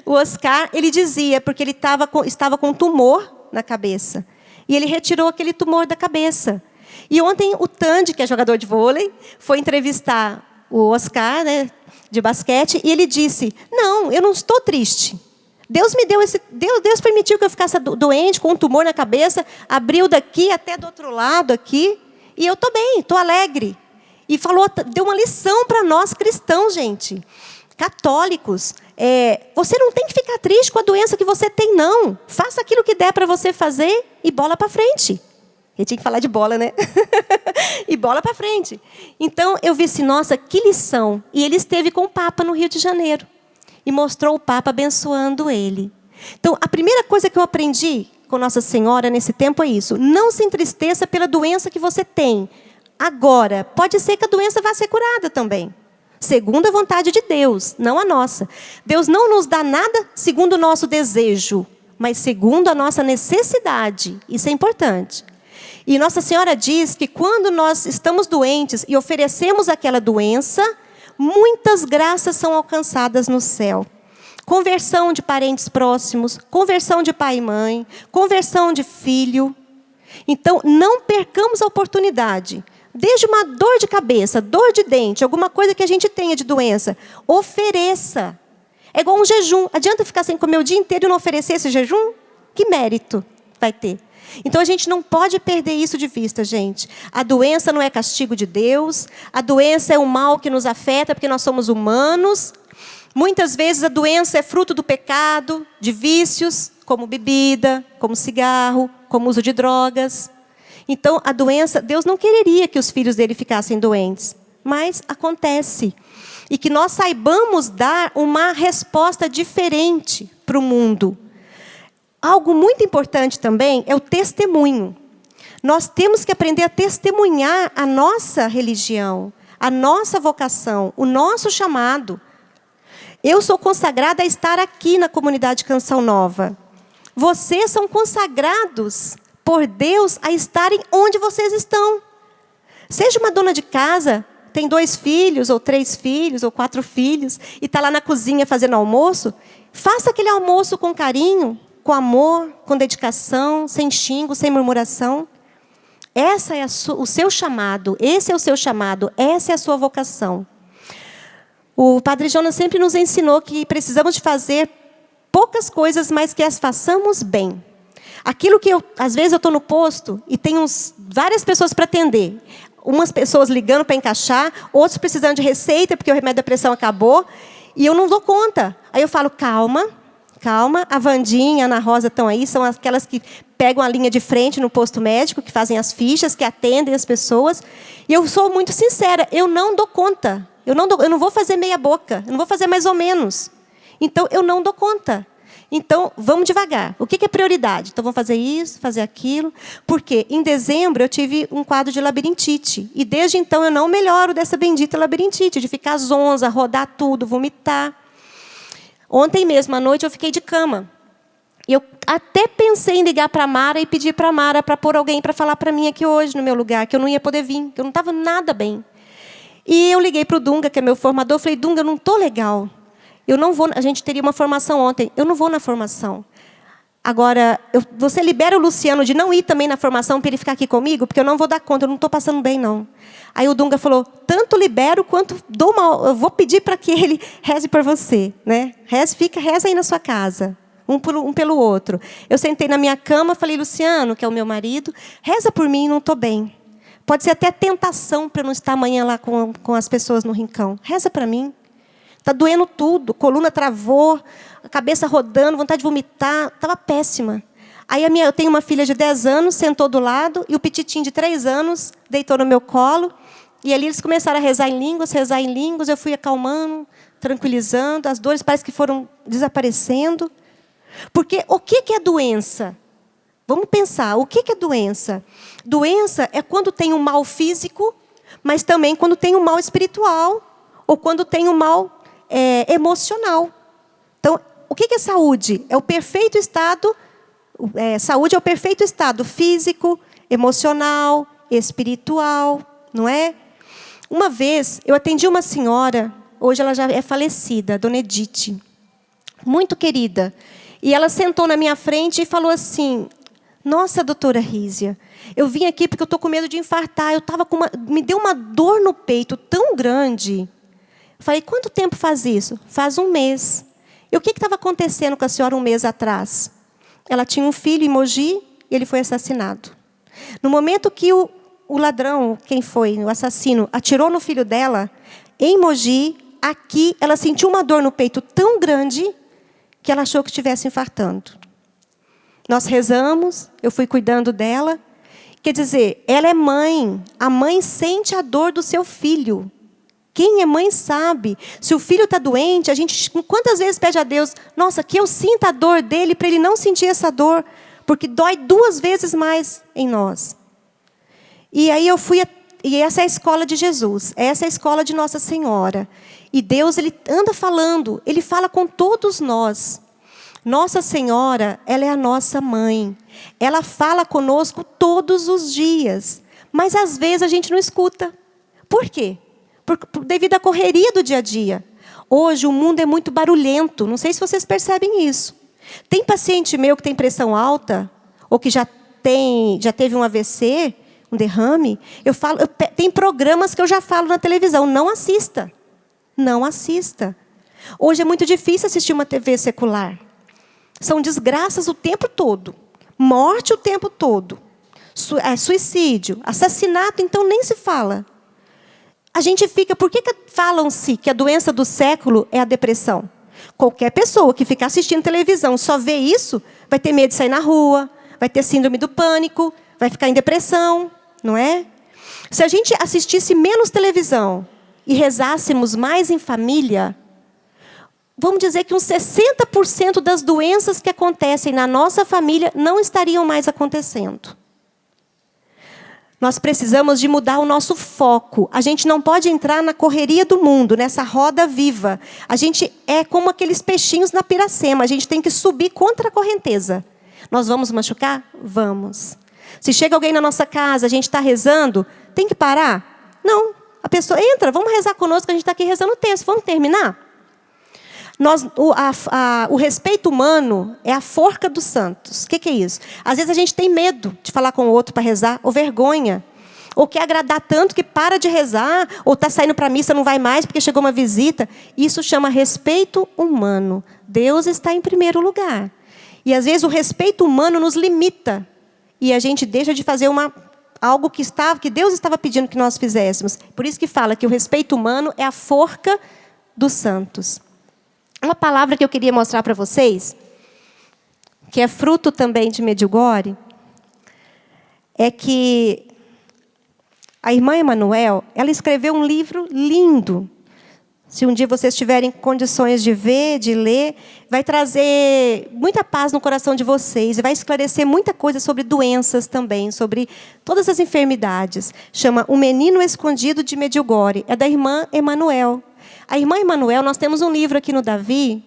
O Oscar, ele dizia, porque ele estava com um tumor na cabeça. E ele retirou aquele tumor da cabeça. E ontem o Tandy, que é jogador de vôlei, foi entrevistar o Oscar, né, de basquete, e ele disse, não, eu não estou triste. Deus me deu Deus permitiu que eu ficasse doente, com um tumor na cabeça, abriu daqui até do outro lado aqui, e eu estou bem, estou alegre. E deu uma lição para nós cristãos, gente, católicos. Você não tem que ficar triste com a doença que você tem, não. Faça aquilo que der para você fazer e bola para frente. Eu tinha que falar de bola, né? E bola para frente. Então, eu vi assim, nossa, que lição. E ele esteve com o Papa no Rio de Janeiro. E mostrou o Papa abençoando ele. Então, a primeira coisa que eu aprendi com Nossa Senhora nesse tempo é isso. Não se entristeça pela doença que você tem. Agora, pode ser que a doença vá ser curada também. Segundo a vontade de Deus, não a nossa. Deus não nos dá nada segundo o nosso desejo, mas segundo a nossa necessidade. Isso é importante. E Nossa Senhora diz que quando nós estamos doentes e oferecemos aquela doença, muitas graças são alcançadas no céu. Conversão de parentes próximos, conversão de pai e mãe, conversão de filho. Então, não percamos a oportunidade. Desde uma dor de cabeça, dor de dente, alguma coisa que a gente tenha de doença, ofereça. É igual um jejum. Adianta ficar sem comer o dia inteiro e não oferecer esse jejum? Que mérito vai ter? Então, a gente não pode perder isso de vista, gente. A doença não é castigo de Deus. A doença é um mal que nos afeta porque nós somos humanos. Muitas vezes a doença é fruto do pecado, de vícios, como bebida, como cigarro, como uso de drogas. Então, a doença, Deus não quereria que os filhos dele ficassem doentes. Mas acontece. E que nós saibamos dar uma resposta diferente para o mundo. Algo muito importante também é o testemunho. Nós temos que aprender a testemunhar a nossa religião, a nossa vocação, o nosso chamado. Eu sou consagrada a estar aqui na comunidade Canção Nova. Vocês são consagrados por Deus a estarem onde vocês estão. Seja uma dona de casa, tem 2 filhos, ou 3 filhos, ou 4 filhos, e está lá na cozinha fazendo almoço, faça aquele almoço com carinho, com amor, com dedicação, sem xingo, sem murmuração. Essa é o seu chamado, esse é o seu chamado, essa é a sua vocação. O Padre Jonas sempre nos ensinou que precisamos de fazer poucas coisas, mas que as façamos bem. Aquilo que às vezes eu estou no posto e tenho várias pessoas para atender. Umas pessoas ligando para encaixar, outros precisando de receita, porque o remédio da pressão acabou, e eu não dou conta. Aí eu falo, calma, a Vandinha, a Ana Rosa estão aí, são aquelas que pegam a linha de frente no posto médico, que fazem as fichas, que atendem as pessoas. E eu sou muito sincera, eu não dou conta. Eu não vou fazer meia boca, eu não vou fazer mais ou menos. Então, eu não dou conta. Então, vamos devagar. O que é prioridade? Então, vamos fazer isso, fazer aquilo. Porque em dezembro eu tive um quadro de labirintite. E desde então eu não melhoro dessa bendita labirintite, de ficar zonza, rodar tudo, vomitar. Ontem mesmo, à noite, eu fiquei de cama. E eu até pensei em ligar para a Mara e pedir para a Mara para pôr alguém para falar para mim aqui hoje, no meu lugar, que eu não ia poder vir, que eu não estava nada bem. E eu liguei para o Dunga, que é meu formador, falei, Dunga, eu não estou legal. Eu não vou, a gente teria uma formação ontem, eu não vou na formação. Agora, você libera o Luciano de não ir também na formação para ele ficar aqui comigo? Porque eu não vou dar conta, eu não estou passando bem, não. Aí o Dunga falou, tanto libero quanto dou uma... Eu vou pedir para que ele reze por você. Né? Reza aí na sua casa, um pelo outro. Eu sentei na minha cama, falei, Luciano, que é o meu marido, reza por mim, não estou bem. Pode ser até tentação para eu não estar amanhã lá com as pessoas no rincão. Reza para mim. Está doendo tudo, coluna travou, a cabeça rodando, vontade de vomitar, estava péssima. Aí eu tenho uma filha de 10 anos, sentou do lado, e o petitinho de 3 anos deitou no meu colo. E ali eles começaram a rezar em línguas, eu fui acalmando, tranquilizando, as dores parece que foram desaparecendo. Porque o que é doença? Vamos pensar, o que é doença? Doença é quando tem um mal físico, mas também quando tem um mal espiritual, ou quando tem um mal emocional. Então, o que é saúde? É o perfeito estado, saúde é o perfeito estado físico, emocional, espiritual, não é? Uma vez, eu atendi uma senhora, hoje ela já é falecida, Dona Edith, muito querida, e ela sentou na minha frente e falou assim, nossa, doutora Rízia, eu vim aqui porque eu estou com medo de infartar, me deu uma dor no peito tão grande. Falei, quanto tempo faz isso? Faz 1 mês. E o que estava acontecendo com a senhora um mês atrás? Ela tinha um filho em Mogi e ele foi assassinado. No momento que o ladrão, quem foi, o assassino, atirou no filho dela, em Mogi, aqui, ela sentiu uma dor no peito tão grande que ela achou que estivesse infartando. Nós rezamos, eu fui cuidando dela. Quer dizer, ela é mãe. A mãe sente a dor do seu filho. Quem é mãe sabe. Se o filho está doente, a gente quantas vezes pede a Deus, nossa, que eu sinta a dor dele para ele não sentir essa dor, porque dói 2 vezes mais em nós. E aí eu fui, e essa é a escola de Jesus, essa é a escola de Nossa Senhora. E Deus, Ele anda falando, Ele fala com todos nós. Nossa Senhora, ela é a nossa mãe. Ela fala conosco todos os dias. Mas às vezes a gente não escuta. Por quê? Devido à correria do dia a dia. Hoje o mundo é muito barulhento. Não sei se vocês percebem isso. Tem paciente meu que tem pressão alta, ou que já teve um AVC, um derrame. Tem programas que eu já falo na televisão. Não assista. Não assista. Hoje é muito difícil assistir uma TV secular. São desgraças o tempo todo. Morte o tempo todo. Suicídio, assassinato, então nem se fala. A gente fica... Por que falam-se que a doença do século é a depressão? Qualquer pessoa que ficar assistindo televisão só vê isso, vai ter medo de sair na rua, vai ter síndrome do pânico, vai ficar em depressão, não é? Se a gente assistisse menos televisão e rezássemos mais em família, vamos dizer que uns 60% das doenças que acontecem na nossa família não estariam mais acontecendo. Nós precisamos de mudar o nosso foco. A gente não pode entrar na correria do mundo, nessa roda viva. A gente é como aqueles peixinhos na piracema. A gente tem que subir contra a correnteza. Nós vamos machucar? Vamos. Se chega alguém na nossa casa, a gente está rezando, tem que parar? Não. A pessoa entra, vamos rezar conosco, a gente está aqui rezando o texto. Vamos terminar? O respeito humano é a forca dos santos. O que é isso? Às vezes a gente tem medo de falar com o outro para rezar, ou vergonha, ou quer agradar tanto que para de rezar, ou está saindo para a missa, não vai mais porque chegou uma visita. Isso chama respeito humano. Deus está em primeiro lugar. E às vezes o respeito humano nos limita. E a gente deixa de fazer algo que Deus estava pedindo que nós fizéssemos. Por isso que fala que o respeito humano é a forca dos santos. Uma palavra que eu queria mostrar para vocês, que é fruto também de Medjugorje, é que a irmã Emanuel, ela escreveu um livro lindo. Se um dia vocês tiverem condições de ver, de ler, vai trazer muita paz no coração de vocês e vai esclarecer muita coisa sobre doenças também, sobre todas as enfermidades. Chama O Menino Escondido de Medjugorje. É da irmã Emanuel. A irmã Emanuel, nós temos um livro aqui no Davi,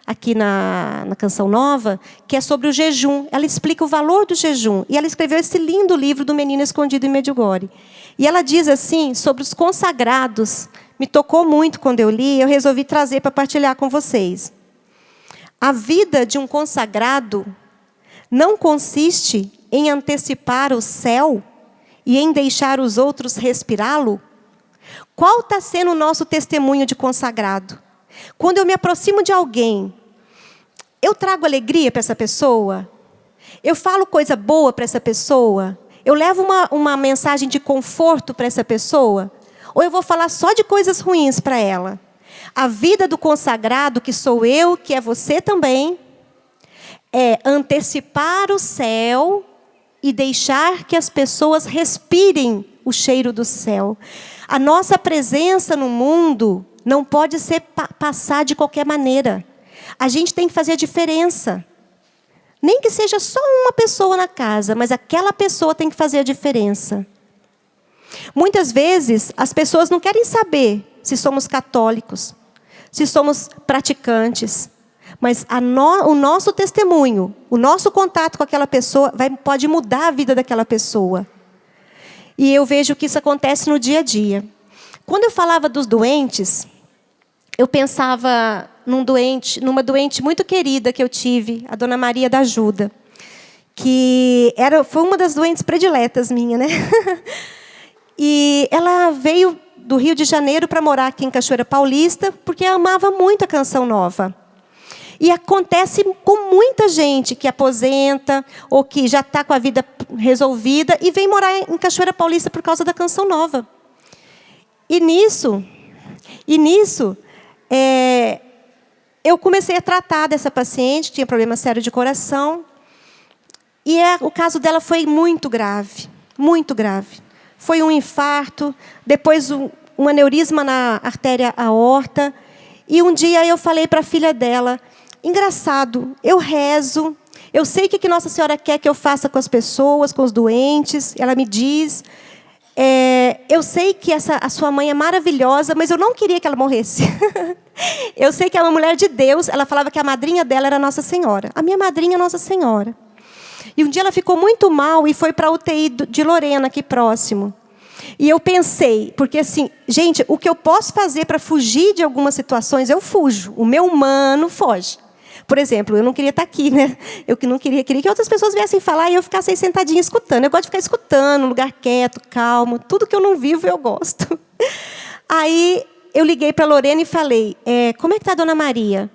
aqui na Canção Nova, que é sobre o jejum. Ela explica o valor do jejum. E ela escreveu esse lindo livro do Menino Escondido em Medjugorje. E ela diz assim, sobre os consagrados. Me tocou muito quando eu li, eu resolvi trazer para partilhar com vocês. A vida de um consagrado não consiste em antecipar o céu e em deixar os outros respirá-lo. Qual está sendo o nosso testemunho de consagrado? Quando eu me aproximo de alguém, eu trago alegria para essa pessoa? Eu falo coisa boa para essa pessoa? Eu levo uma mensagem de conforto para essa pessoa? Ou eu vou falar só de coisas ruins para ela? A vida do consagrado, que sou eu, que é você também, é antecipar o céu e deixar que as pessoas respirem o cheiro do céu. A nossa presença no mundo não pode ser passar de qualquer maneira. A gente tem que fazer a diferença. Nem que seja só uma pessoa na casa, mas aquela pessoa tem que fazer a diferença. Muitas vezes, as pessoas não querem saber se somos católicos, se somos praticantes. Mas o nosso testemunho, o nosso contato com aquela pessoa pode mudar a vida daquela pessoa. E eu vejo que isso acontece no dia a dia. Quando eu falava dos doentes, eu pensava numa doente muito querida que eu tive, a Dona Maria da Ajuda, que foi uma das doentes prediletas minha, né? E ela veio do Rio de Janeiro para morar aqui em Cachoeira Paulista, porque amava muito a Canção Nova. E acontece com muita gente que aposenta ou que já está com a vida resolvida e vem morar em Cachoeira Paulista por causa da Canção Nova. E nisso, eu comecei a tratar dessa paciente, que tinha problema sério de coração. E o caso dela foi muito grave, muito grave. Foi um infarto, depois um aneurisma na artéria aorta. E um dia eu falei para a filha dela, engraçado, eu rezo, eu sei o que Nossa Senhora quer que eu faça com as pessoas, com os doentes. Ela me diz, eu sei que a sua mãe é maravilhosa, mas eu não queria que ela morresse. Eu sei que é uma mulher de Deus. Ela falava que a madrinha dela era Nossa Senhora. A minha madrinha é Nossa Senhora. E um dia ela ficou muito mal e foi para a UTI de Lorena, aqui próximo. E eu pensei, porque assim, gente, o que eu posso fazer para fugir de algumas situações, eu fujo. O meu humano foge. Por exemplo, eu não queria estar aqui, né? Eu que não queria que outras pessoas viessem falar e eu ficasse aí sentadinha escutando. Eu gosto de ficar escutando, um lugar quieto, calmo. Tudo que eu não vivo, eu gosto. Aí eu liguei para a Lorena e falei, como é que está a dona Maria?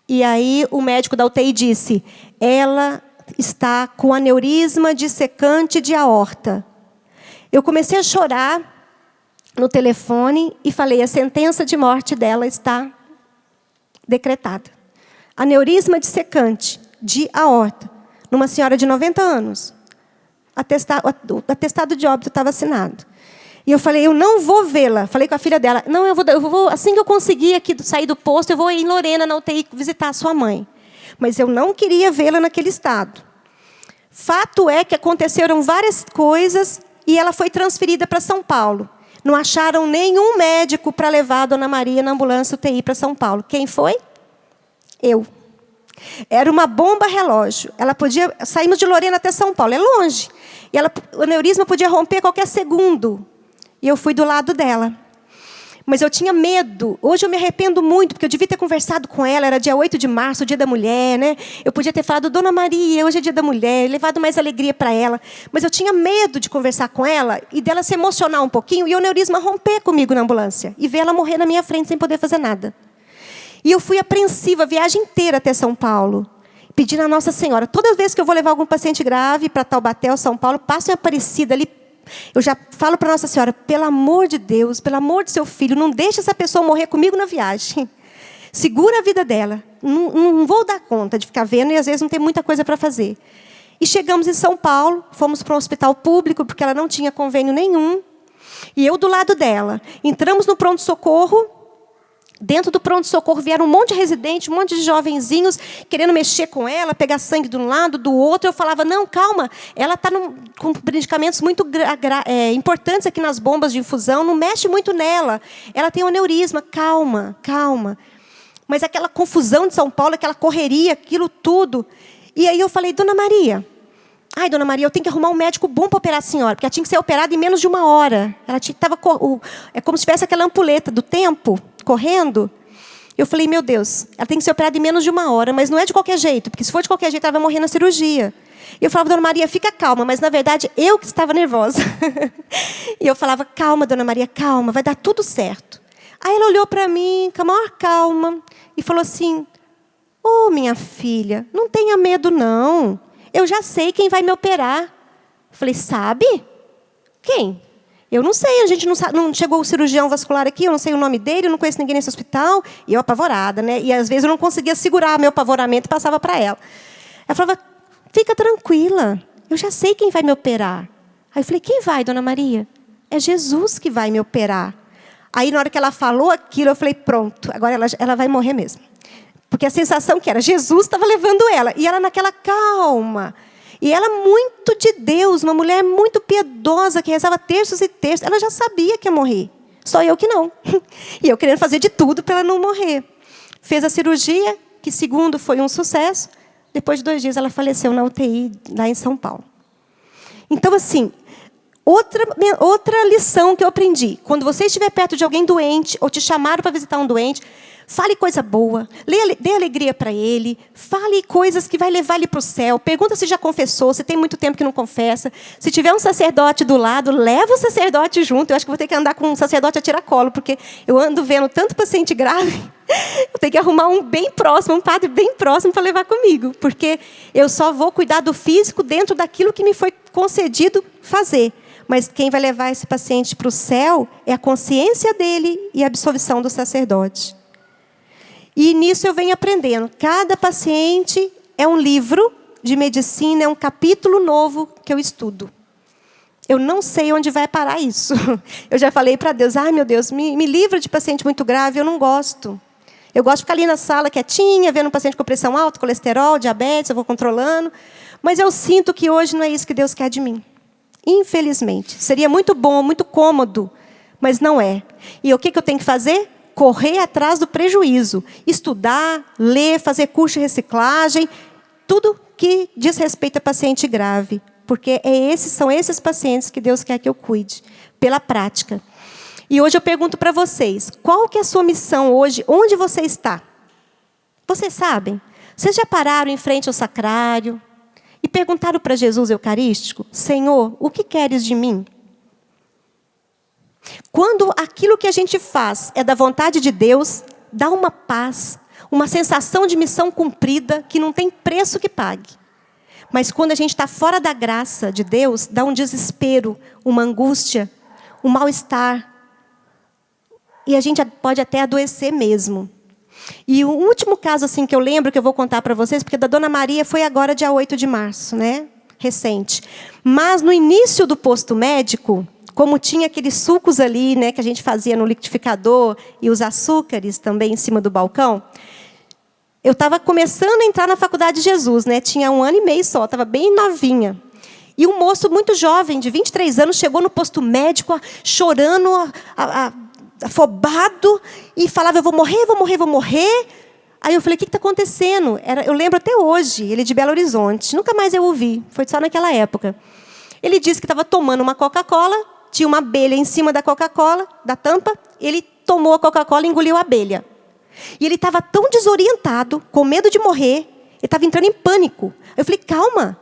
E aí o médico da UTI disse, ela está com aneurisma dissecante de aorta. Eu comecei a chorar no telefone e falei, a sentença de morte dela está decretada. Aneurisma dissecante de aorta, numa senhora de 90 anos. O atestado de óbito estava assinado. E eu falei, eu não vou vê-la. Falei com a filha dela, não, eu vou assim que eu conseguir aqui sair do posto, eu vou ir em Lorena, na UTI, visitar a sua mãe. Mas eu não queria vê-la naquele estado. Fato é que aconteceram várias coisas e ela foi transferida para São Paulo. Não acharam nenhum médico para levar a dona Maria na ambulância UTI para São Paulo. Quem foi? Eu. Era uma bomba relógio. Ela podia... Saímos de Lorena até São Paulo, é longe. E o aneurisma podia romper a qualquer segundo. E eu fui do lado dela. Mas eu tinha medo. Hoje eu me arrependo muito, porque eu devia ter conversado com ela. Era dia 8 de março, o dia da mulher, né? Eu podia ter falado, dona Maria, hoje é dia da mulher, levado mais alegria para ela. Mas eu tinha medo de conversar com ela e dela se emocionar um pouquinho e o aneurisma romper comigo na ambulância. E ver ela morrer na minha frente sem poder fazer nada. E eu fui apreensiva a viagem inteira até São Paulo, pedindo a Nossa Senhora. Toda vez que eu vou levar algum paciente grave para Taubaté ou São Paulo, passo em Aparecida ali. Eu já falo para Nossa Senhora, pelo amor de Deus, pelo amor do seu filho, não deixe essa pessoa morrer comigo na viagem. Segura a vida dela. Não vou dar conta de ficar vendo e às vezes não tem muita coisa para fazer. E chegamos em São Paulo, fomos para um hospital público, porque ela não tinha convênio nenhum. E eu do lado dela. Entramos no pronto-socorro. Dentro do pronto-socorro vieram um monte de residentes, um monte de jovenzinhos querendo mexer com ela, pegar sangue de um lado, do outro. Eu falava, não, calma, ela está com medicamentos muito importantes aqui nas bombas de infusão, não mexe muito nela. Ela tem um aneurisma, calma, calma. Mas aquela confusão de São Paulo, aquela correria, aquilo tudo. E aí eu falei, dona Maria, dona Maria, eu tenho que arrumar um médico bom para operar a senhora, porque ela tinha que ser operada em menos de 1 hora. Ela estava é como se tivesse aquela ampulheta do tempo correndo. Eu falei, meu Deus, ela tem que ser operada em menos de 1 hora, mas não é de qualquer jeito, porque se for de qualquer jeito, ela vai morrer na cirurgia. E eu falava, dona Maria, fica calma, mas na verdade eu que estava nervosa. E eu falava, calma, dona Maria, calma, vai dar tudo certo. Aí ela olhou para mim com a maior calma e falou assim, minha filha, não tenha medo não, eu já sei quem vai me operar. Eu falei, sabe? Quem? Eu não sei, a gente não chegou o cirurgião vascular aqui, eu não sei o nome dele, eu não conheço ninguém nesse hospital. E eu apavorada, né? E às vezes eu não conseguia segurar meu apavoramento e passava para ela. Ela falava, fica tranquila, eu já sei quem vai me operar. Aí eu falei, quem vai, dona Maria? É Jesus que vai me operar. Aí na hora que ela falou aquilo, eu falei, pronto, agora ela vai morrer mesmo. Porque a sensação que era, Jesus estava levando ela. E ela naquela calma. E ela muito de Deus, uma mulher muito piedosa, que rezava terços e terços. Ela já sabia que ia morrer. Só eu que não. E eu querendo fazer de tudo para ela não morrer. Fez a cirurgia, que segundo foi um sucesso. Depois de 2 dias ela faleceu na UTI, lá em São Paulo. Então, assim, outra lição que eu aprendi. Quando você estiver perto de alguém doente, ou te chamaram para visitar um doente, Fale coisa boa, dê alegria para ele, fale coisas que vai levar ele para o céu. Pergunta se já confessou, se tem muito tempo que não confessa. Se tiver um sacerdote do lado, leva o sacerdote junto. Eu acho que vou ter que andar com um sacerdote a tiracolo, porque eu ando vendo tanto paciente grave. Eu tenho que arrumar um bem próximo, um padre bem próximo para levar comigo. Porque eu só vou cuidar do físico dentro daquilo que me foi concedido fazer. Mas quem vai levar esse paciente para o céu é a consciência dele e a absolvição do sacerdote. E nisso eu venho aprendendo. Cada paciente é um livro de medicina, é um capítulo novo que eu estudo. Eu não sei onde vai parar isso. Eu já falei para Deus, ai meu Deus, me livra de paciente muito grave, eu não gosto. Eu gosto de ficar ali na sala quietinha, vendo um paciente com pressão alta, colesterol, diabetes, eu vou controlando. Mas eu sinto que hoje não é isso que Deus quer de mim. Infelizmente. Seria muito bom, muito cômodo, mas não é. E o que eu tenho que fazer? Correr atrás do prejuízo. Estudar, ler, fazer curso de reciclagem. Tudo que diz respeito a paciente grave. Porque são esses pacientes que Deus quer que eu cuide. Pela prática. E hoje eu pergunto para vocês. Qual que é a sua missão hoje? Onde você está? Vocês sabem? Vocês já pararam em frente ao sacrário? E perguntaram para Jesus Eucarístico, Senhor, o que queres de mim? Quando aquilo que a gente faz é da vontade de Deus, dá uma paz, uma sensação de missão cumprida que não tem preço que pague. Mas quando a gente está fora da graça de Deus, dá um desespero, uma angústia, um mal-estar. E a gente pode até adoecer mesmo. E o último caso assim, que eu lembro, que eu vou contar para vocês, porque da Dona Maria foi agora dia 8 de março, né? Recente. Mas no início do posto médico, como tinha aqueles sucos ali, né, que a gente fazia no liquidificador, e os açúcares também em cima do balcão, eu estava começando a entrar na Faculdade de Jesus, né? Tinha 1 ano e meio só, estava bem novinha. E um moço muito jovem, de 23 anos, chegou no posto médico, chorando, afobado, e falava, eu vou morrer, vou morrer, vou morrer. Aí eu falei, o que está acontecendo? Eu lembro até hoje, ele de Belo Horizonte. Nunca mais eu ouvi, foi só naquela época. Ele disse que estava tomando uma Coca-Cola, tinha uma abelha em cima da Coca-Cola, da tampa, ele tomou a Coca-Cola e engoliu a abelha. E ele estava tão desorientado, com medo de morrer, ele estava entrando em pânico. Eu falei, calma,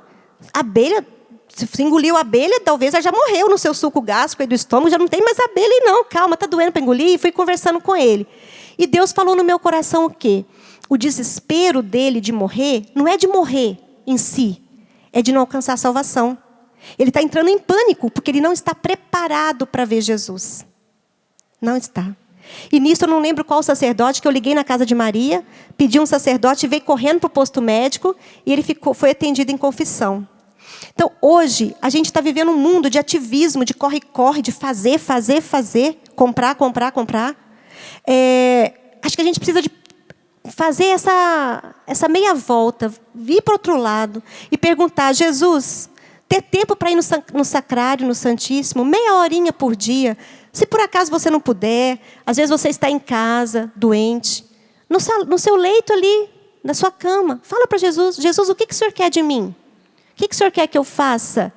abelha... Se engoliu a abelha, talvez ela já morreu no seu suco gástrico e do estômago, já não tem mais abelha, não. Calma, está doendo para engolir. E fui conversando com ele. E Deus falou no meu coração o quê? O desespero dele de morrer, não é de morrer em si, é de não alcançar a salvação. Ele está entrando em pânico, porque ele não está preparado para ver Jesus. Não está. E nisso eu não lembro qual sacerdote, que eu liguei na casa de Maria, pedi um sacerdote, veio correndo para o posto médico, e ele foi atendido em confissão. Então, hoje, a gente está vivendo um mundo de ativismo, de corre-corre, de fazer, comprar. Acho que a gente precisa de fazer essa meia volta, vir para o outro lado e perguntar, Jesus, ter tempo para ir no sacrário, no Santíssimo, meia horinha por dia. Se por acaso você não puder, às vezes você está em casa, doente, no seu leito ali, na sua cama, fala para Jesus, Jesus, o que o Senhor quer de mim? O que o Senhor quer que eu faça?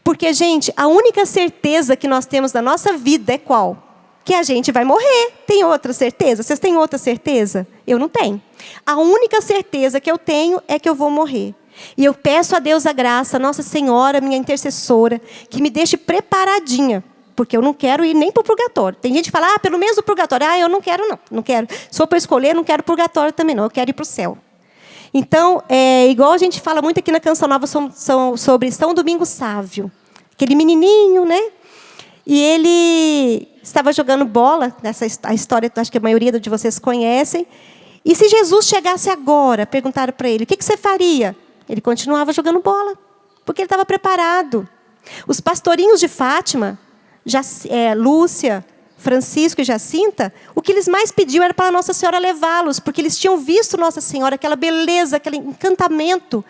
Porque, gente, a única certeza que nós temos na nossa vida é qual? Que a gente vai morrer. Tem outra certeza? Vocês têm outra certeza? Eu não tenho. A única certeza que eu tenho é que eu vou morrer. E eu peço a Deus a graça, Nossa Senhora, minha intercessora, que me deixe preparadinha. Porque eu não quero ir nem para o purgatório. Tem gente que fala, pelo menos o purgatório. Eu não quero, não. Não quero. Se for para escolher, não quero purgatório também, não. Eu quero ir para o céu. Então, igual a gente fala muito aqui na Canção Nova sobre São Domingos Sávio. Aquele menininho, né? E ele estava jogando bola, a história, acho que a maioria de vocês conhecem. E se Jesus chegasse agora, perguntaram para ele, o que você faria? Ele continuava jogando bola, porque ele estava preparado. Os pastorinhos de Fátima, Lúcia, Francisco e Jacinta, o que eles mais pediam era para Nossa Senhora levá-los, porque eles tinham visto Nossa Senhora, aquela beleza, aquele encantamento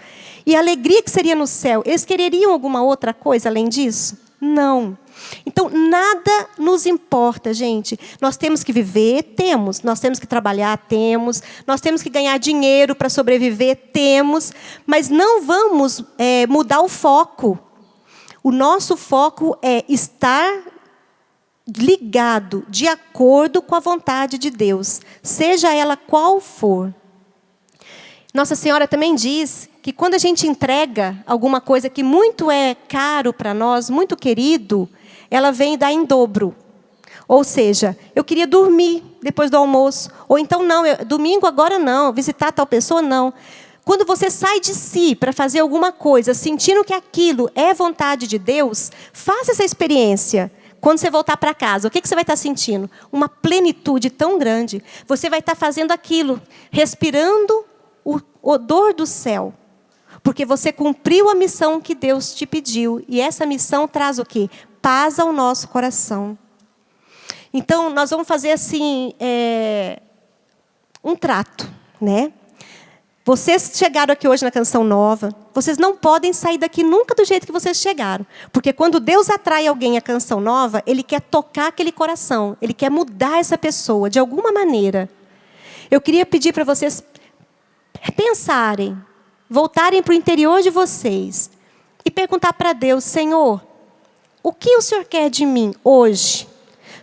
e a alegria que seria no céu. Eles quereriam alguma outra coisa além disso? Não. Então, nada nos importa, gente. Nós temos que viver? Temos. Nós temos que trabalhar? Temos. Nós temos que ganhar dinheiro para sobreviver? Temos. Mas não vamos mudar o foco. O nosso foco é estar ligado, de acordo com a vontade de Deus, seja ela qual for. Nossa Senhora também diz que quando a gente entrega alguma coisa que muito é caro para nós, muito querido, ela vem dar em dobro. Ou seja, eu queria dormir depois do almoço. Ou então, não, domingo agora não, visitar tal pessoa não. Quando você sai de si para fazer alguma coisa, sentindo que aquilo é vontade de Deus, faça essa experiência. Quando você voltar para casa, o que você vai estar sentindo? Uma plenitude tão grande. Você vai estar fazendo aquilo, respirando o odor do céu. Porque você cumpriu a missão que Deus te pediu. E essa missão traz o quê? Paz ao nosso coração. Então, nós vamos fazer assim, um trato, né? Vocês chegaram aqui hoje na Canção Nova, vocês não podem sair daqui nunca do jeito que vocês chegaram. Porque quando Deus atrai alguém à Canção Nova, Ele quer tocar aquele coração, Ele quer mudar essa pessoa de alguma maneira. Eu queria pedir para vocês pensarem, voltarem para o interior de vocês e perguntar para Deus: Senhor, o que o Senhor quer de mim hoje?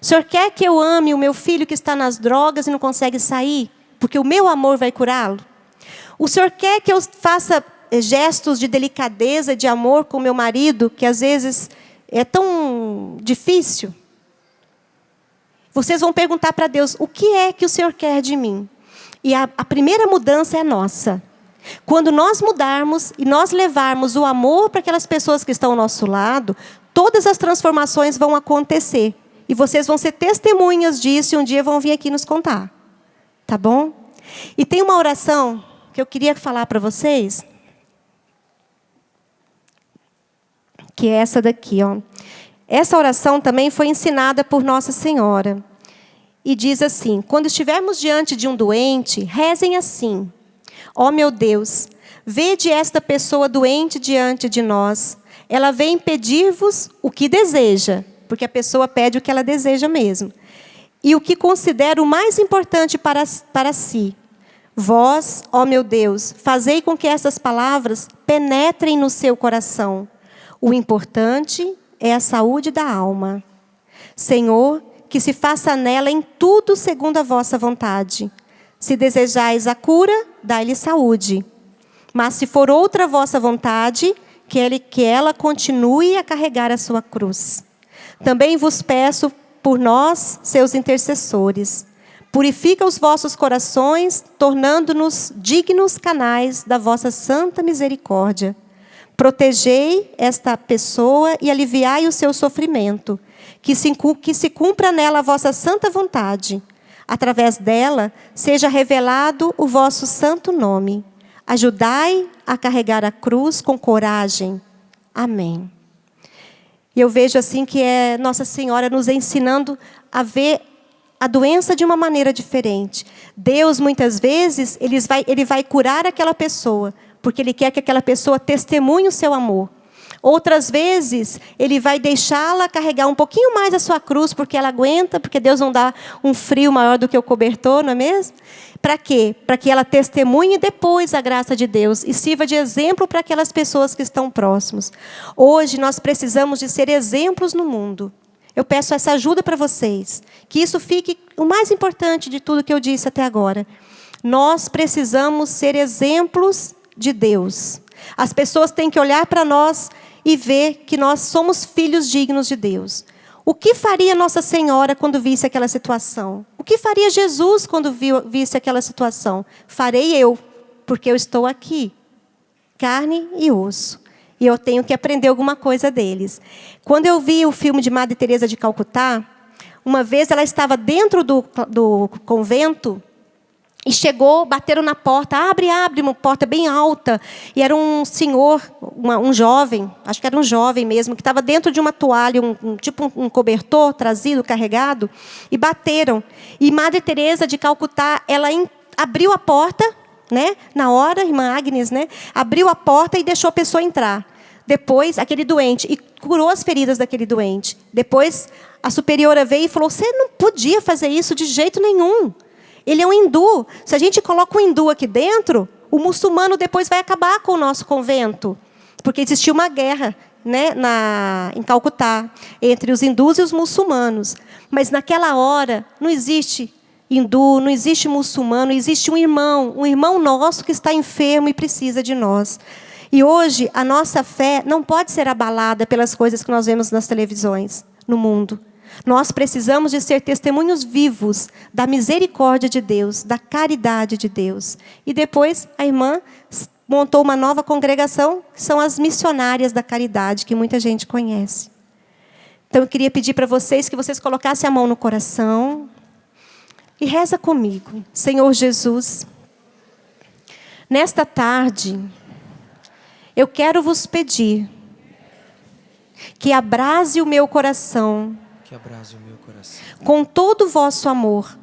O Senhor quer que eu ame o meu filho que está nas drogas e não consegue sair? Porque o meu amor vai curá-lo? O Senhor quer que eu faça gestos de delicadeza, de amor com o meu marido, que às vezes é tão difícil? Vocês vão perguntar para Deus: o que é que o Senhor quer de mim? E a primeira mudança é nossa. Quando nós mudarmos e nós levarmos o amor para aquelas pessoas que estão ao nosso lado, todas as transformações vão acontecer. E vocês vão ser testemunhas disso e um dia vão vir aqui nos contar. Tá bom? E tem uma oração que eu queria falar para vocês, que é essa daqui, ó. Essa oração também foi ensinada por Nossa Senhora. E diz assim: quando estivermos diante de um doente, rezem assim: ó meu Deus, vede esta pessoa doente diante de nós. Ela vem pedir-vos o que deseja, porque a pessoa pede o que ela deseja mesmo. E o que considera o mais importante para si. Vós, ó meu Deus, fazei com que essas palavras penetrem no seu coração. O importante é a saúde da alma. Senhor, que se faça nela em tudo segundo a vossa vontade. Se desejais a cura, dai-lhe saúde. Mas se for outra vossa vontade, que ela continue a carregar a sua cruz. Também vos peço por nós, seus intercessores. Purifica os vossos corações, tornando-nos dignos canais da vossa santa misericórdia. Protegei esta pessoa e aliviai o seu sofrimento. Que se cumpra nela a vossa santa vontade. Através dela, seja revelado o vosso santo nome. Ajudai a carregar a cruz com coragem. Amém. E eu vejo assim que é Nossa Senhora nos ensinando a ver a doença de uma maneira diferente. Deus, muitas vezes, Ele vai curar aquela pessoa, porque Ele quer que aquela pessoa testemunhe o seu amor. Outras vezes, Ele vai deixá-la carregar um pouquinho mais a sua cruz, porque ela aguenta, porque Deus não dá um frio maior do que o cobertor, não é mesmo? Para quê? Para que ela testemunhe depois a graça de Deus e sirva de exemplo para aquelas pessoas que estão próximos. Hoje, nós precisamos de ser exemplos no mundo. Eu peço essa ajuda para vocês, que isso fique o mais importante de tudo que eu disse até agora. Nós precisamos ser exemplos de Deus. As pessoas têm que olhar para nós e ver que nós somos filhos dignos de Deus. O que faria Nossa Senhora quando visse aquela situação? O que faria Jesus quando visse aquela situação? Farei eu, porque eu estou aqui, carne e osso. E eu tenho que aprender alguma coisa deles. Quando eu vi o filme de Madre Teresa de Calcutá, uma vez ela estava dentro do convento e chegou, bateram na porta, abre, uma porta bem alta. E era um senhor, um jovem, acho que era um jovem mesmo, que estava dentro de uma toalha, tipo um cobertor trazido, carregado, e bateram. E Madre Teresa de Calcutá, ela abriu a porta, né? Na hora, irmã Agnes, né? Abriu a porta e deixou a pessoa entrar. Depois, aquele doente, e curou as feridas daquele doente. Depois, a superiora veio e falou: você não podia fazer isso de jeito nenhum. Ele é um hindu. Se a gente coloca um hindu aqui dentro, o muçulmano depois vai acabar com o nosso convento. Porque existiu uma guerra né, em Calcutá, entre os hindus e os muçulmanos. Mas naquela hora não existe hindu, não existe muçulmano, existe um irmão nosso que está enfermo e precisa de nós. E hoje a nossa fé não pode ser abalada pelas coisas que nós vemos nas televisões, no mundo. Nós precisamos de ser testemunhos vivos da misericórdia de Deus, da caridade de Deus. E depois a irmã montou uma nova congregação, que são as missionárias da caridade, que muita gente conhece. Então eu queria pedir para vocês que vocês colocassem a mão no coração e reza comigo. Senhor Jesus, nesta tarde, eu quero vos pedir que abrase o meu coração com todo o vosso amor.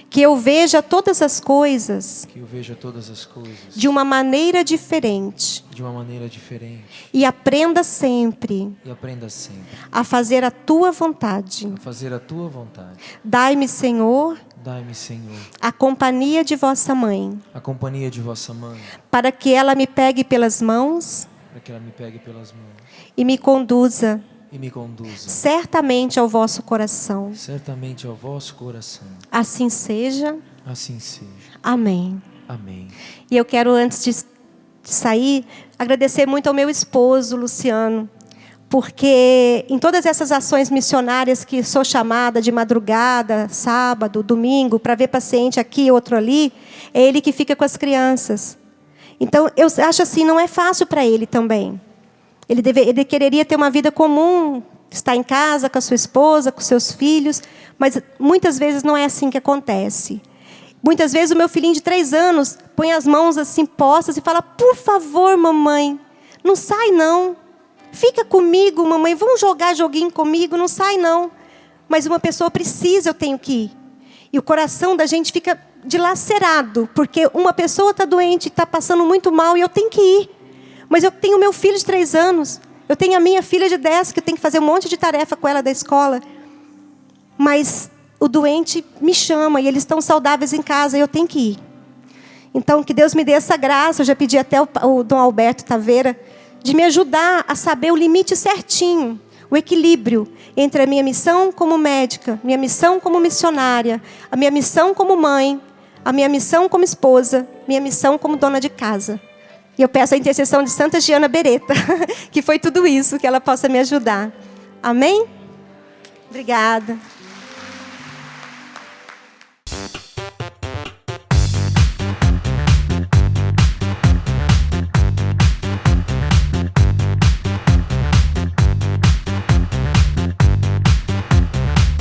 Que eu veja todas as coisas de uma maneira diferente. E aprenda sempre a fazer a tua vontade. Dai-me, Senhor, a companhia de vossa mãe, para que ela me pegue pelas mãos e me conduza certamente ao vosso coração. Assim seja. Amém. E eu quero, antes de sair, agradecer muito ao meu esposo, Luciano, porque em todas essas ações missionárias que sou chamada de madrugada, sábado, domingo, para ver paciente aqui, outro ali, é ele que fica com as crianças. Então, eu acho assim, não é fácil para ele também. Ele quereria ter uma vida comum, estar em casa com a sua esposa, com seus filhos, mas muitas vezes não é assim que acontece. Muitas vezes o meu filhinho de 3 anos põe as mãos assim postas e fala: por favor, mamãe, não sai não. Fica comigo, mamãe, vamos jogar joguinho comigo, não sai não. Mas uma pessoa precisa, eu tenho que ir. E o coração da gente fica dilacerado, porque uma pessoa está doente, está passando muito mal e eu tenho que ir. Mas eu tenho meu filho de 3 anos, eu tenho a minha filha de 10, que eu tenho que fazer um monte de tarefa com ela da escola. Mas o doente me chama e eles estão saudáveis em casa e eu tenho que ir. Então, que Deus me dê essa graça. Eu já pedi até o Dom Alberto Taveira de me ajudar a saber o limite certinho, o equilíbrio entre a minha missão como médica, minha missão como missionária, a minha missão como mãe, a minha missão como esposa, minha missão como dona de casa. E eu peço a intercessão de Santa Giana Beretta, que foi tudo isso, que ela possa me ajudar. Amém? Obrigada.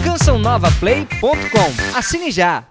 CançãoNovaPlay.com. Assine já!